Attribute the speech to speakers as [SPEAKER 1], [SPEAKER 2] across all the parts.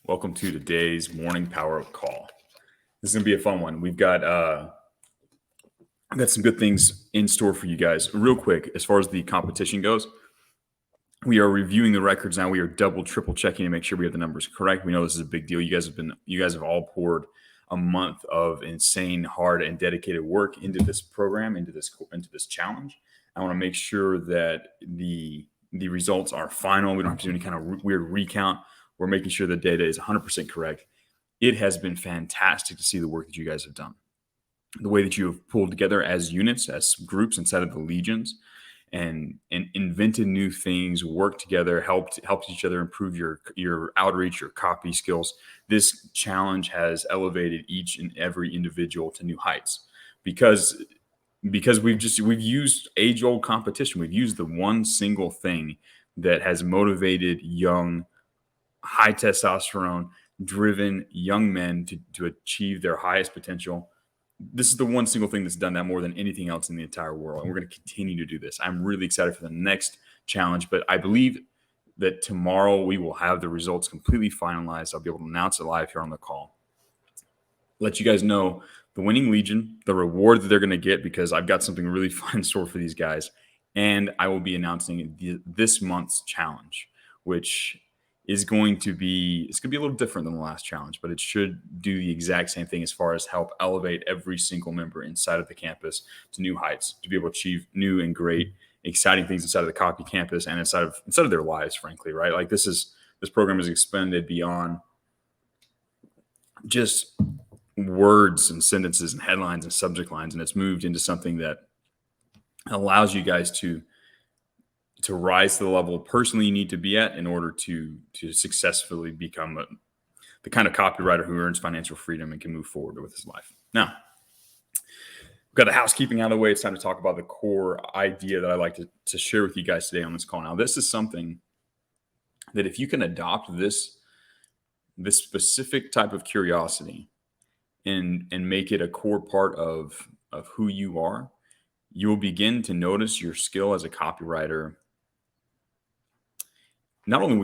[SPEAKER 1] Welcome to today's morning power call. This is gonna be a fun one. We've got some good things in store for you guys. Real quick, as far as the competition goes, we are reviewing the records now. We are double, triple checking to make sure we have the numbers correct. We know this is a big deal. You guys have all poured a month of insane, hard, and dedicated work into this program, into this challenge. I want to make sure that the results are final. We don't have to do any kind of weird recount. We're making sure the data is 100% correct. It has been fantastic to see the work that you guys have done, the way that you have pulled together as units, as groups inside of the legions, and invented new things, worked together, helped each other improve your outreach, your copy skills. This challenge has elevated each and every individual to new heights because we've used age-old competition. We've used the one single thing that has motivated young, high testosterone driven young men to achieve their highest potential. This is the one single thing that's done that more than anything else in the entire world. And we're going to continue to do this. I'm really excited for the next challenge, but I believe that tomorrow we will have the results completely finalized. I'll be able to announce it live here on the call. Let you guys know the winning legion, the reward that they're going to get, because I've got something really fun in store for these guys. And I will be announcing this month's challenge, which is going to be a little different than the last challenge, but it should do the exact same thing as far as help elevate every single member inside of the campus to new heights, to be able to achieve new and great, exciting things inside of the Copy campus and inside of their lives, frankly, right? Like this program is expanded beyond just words and sentences and headlines and subject lines, and it's moved into something that allows you guys to rise to the level personally you need to be at in order to successfully become the kind of copywriter who earns financial freedom and can move forward with his life. Now, we've got the housekeeping out of the way. It's time to talk about the core idea that I'd like to share with you guys today on this call. Now, this is something that if you can adopt this specific type of curiosity and make it a core part of who you are, you'll begin to notice your skill as a copywriter. Not only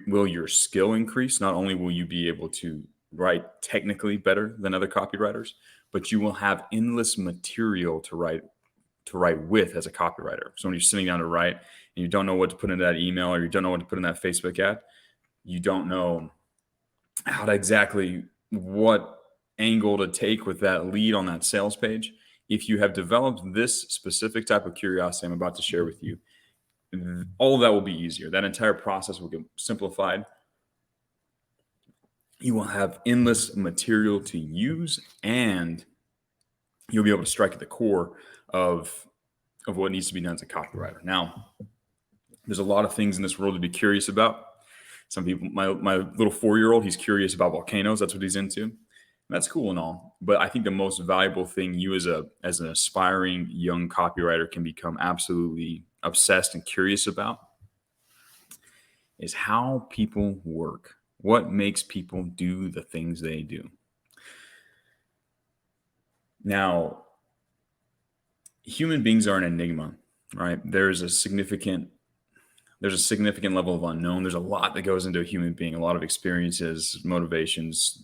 [SPEAKER 1] will your skill increase, not only will you be able to write technically better than other copywriters, but you will have endless material to write with as a copywriter. So when you're sitting down to write and you don't know what to put in that email, or you don't know what to put in that Facebook ad, you don't know how to exactly what angle to take with that lead on that sales page. If you have developed this specific type of curiosity I'm about to share with you, all of that will be easier. That entire process will get simplified. You will have endless material to use, and you'll be able to strike at the core of what needs to be done as a copywriter. Now, there's a lot of things in this world to be curious about. Some people, my little 4-year-old, he's curious about volcanoes. That's what he's into. That's cool and all, but I think the most valuable thing you as an aspiring young copywriter can become absolutely obsessed and curious about is how people work. What makes people do the things they do? Now, human beings are an enigma, right? There's a significant level of unknown. There's a lot that goes into a human being, a lot of experiences, motivations,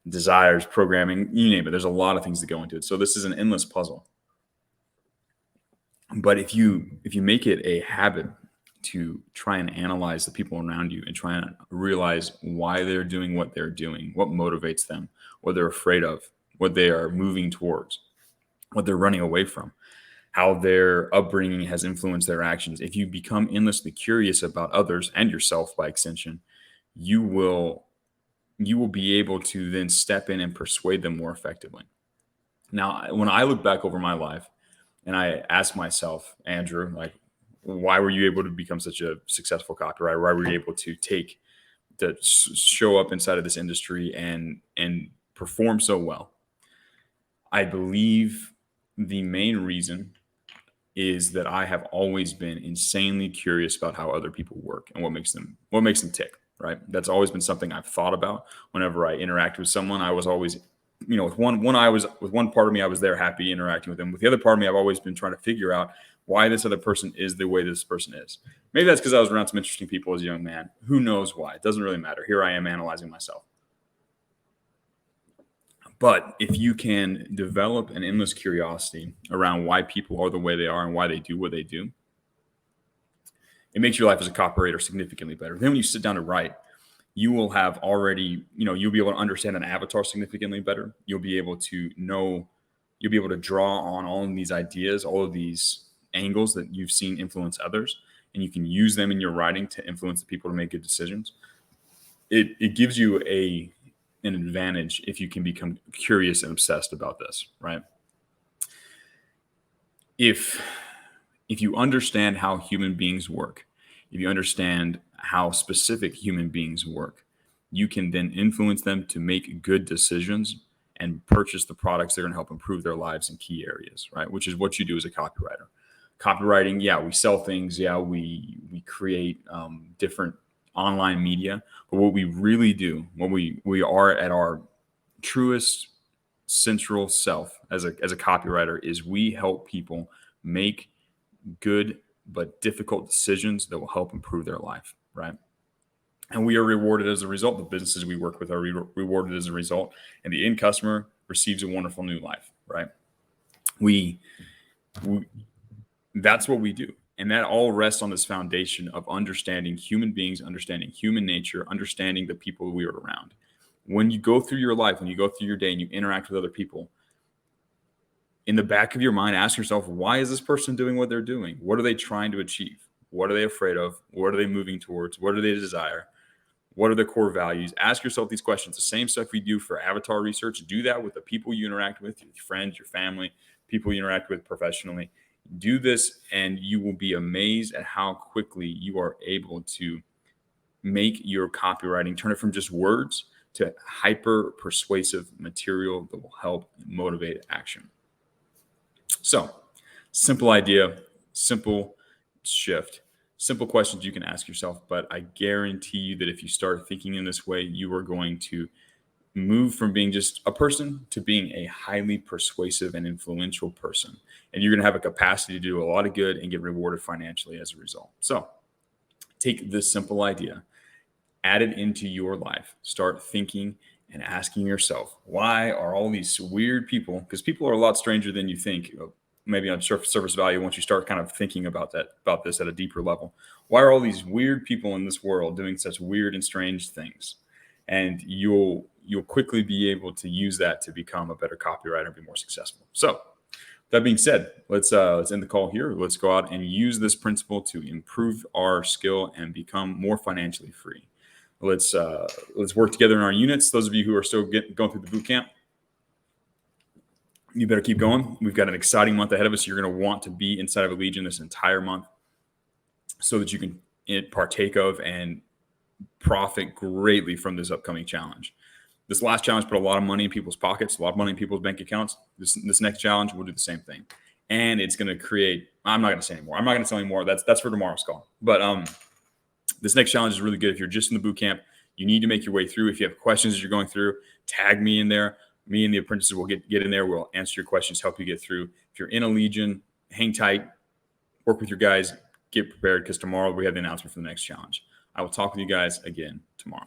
[SPEAKER 1] desires, programming, you name it. There's a lot of things that go into it. So this is an endless puzzle. But if you make it a habit to try and analyze the people around you and try and realize why they're doing what they're doing, what motivates them, what they're afraid of, what they are moving towards, what they're running away from, how their upbringing has influenced their actions. If you become endlessly curious about others and yourself by extension, you will be able to then step in and persuade them more effectively. Now, when I look back over my life and I ask myself, Andrew, like, why were you able to become such a successful copywriter? Why were you able to show up inside of this industry and perform so well? I believe the main reason is that I have always been insanely curious about how other people work and what makes them tick. Right. That's always been something I've thought about whenever I interact with someone. I was always, with one part of me, I was there happy interacting with them. With the other part of me, I've always been trying to figure out why this other person is the way this person is. Maybe that's because I was around some interesting people as a young man. Who knows why? It doesn't really matter. Here I am analyzing myself. But if you can develop an endless curiosity around why people are the way they are and why they do what they do, it makes your life as a copywriter significantly better. Then when you sit down to write, you will have already, you'll be able to understand an avatar significantly better. You'll be able to draw on all of these ideas, all of these angles that you've seen influence others, and you can use them in your writing to influence the people to make good decisions. It gives you an advantage if you can become curious and obsessed about this, right? If you understand how human beings work, if you understand how specific human beings work, you can then influence them to make good decisions and purchase the products that are going to help improve their lives in key areas, right? Which is what you do as a copywriter. Copywriting, yeah, we sell things, yeah, we create different online media, but what we really do, what we are at our truest central self as a copywriter, is we help people make good but difficult decisions that will help improve their life, right? And we are rewarded as a result. The businesses we work with are rewarded as a result, and the end customer receives a wonderful new life, right? We that's what we do. And that all rests on this foundation of understanding human beings, understanding human nature, understanding the people we are around. When you go through your life, when you go through your day and you interact with other people, in the back of your mind, ask yourself, why is this person doing what they're doing? What are they trying to achieve? What are they afraid of? What are they moving towards? What do they desire? What are their core values? Ask yourself these questions. The same stuff we do for avatar research, do that with the people you interact with, your friends, your family, people you interact with professionally. Do this and you will be amazed at how quickly you are able to make your copywriting, turn it from just words to hyper persuasive material that will help motivate action. So, simple idea, simple shift, simple questions you can ask yourself. But I guarantee you that if you start thinking in this way, you are going to move from being just a person to being a highly persuasive and influential person. And you're going to have a capacity to do a lot of good and get rewarded financially as a result. So, take this simple idea, add it into your life, start thinking and asking yourself, why are all these weird people, because people are a lot stranger than you think, maybe on surface value, once you start kind of thinking about this at a deeper level. Why are all these weird people in this world doing such weird and strange things? And you'll quickly be able to use that to become a better copywriter and be more successful. So that being said, let's end the call here. Let's go out and use this principle to improve our skill and become more financially free. Let's work together in our units. Those of you who are still going through the boot camp, you better keep going. We've got an exciting month ahead of us. You're going to want to be inside of Allegiant this entire month so that you can partake of and profit greatly from this upcoming challenge. This last challenge put a lot of money in people's pockets, a lot of money in people's bank accounts. This next challenge will do the same thing. And it's going to create, I'm not going to say anymore. I'm not going to tell anymore. That's for tomorrow's call. But this next challenge is really good. If you're just in the boot camp, you need to make your way through. If you have questions as you're going through, tag me in there. Me and the apprentices will get in there. We'll answer your questions, help you get through. If you're in a Legion, hang tight, work with your guys, get prepared, because tomorrow we have the announcement for the next challenge. I will talk with you guys again tomorrow.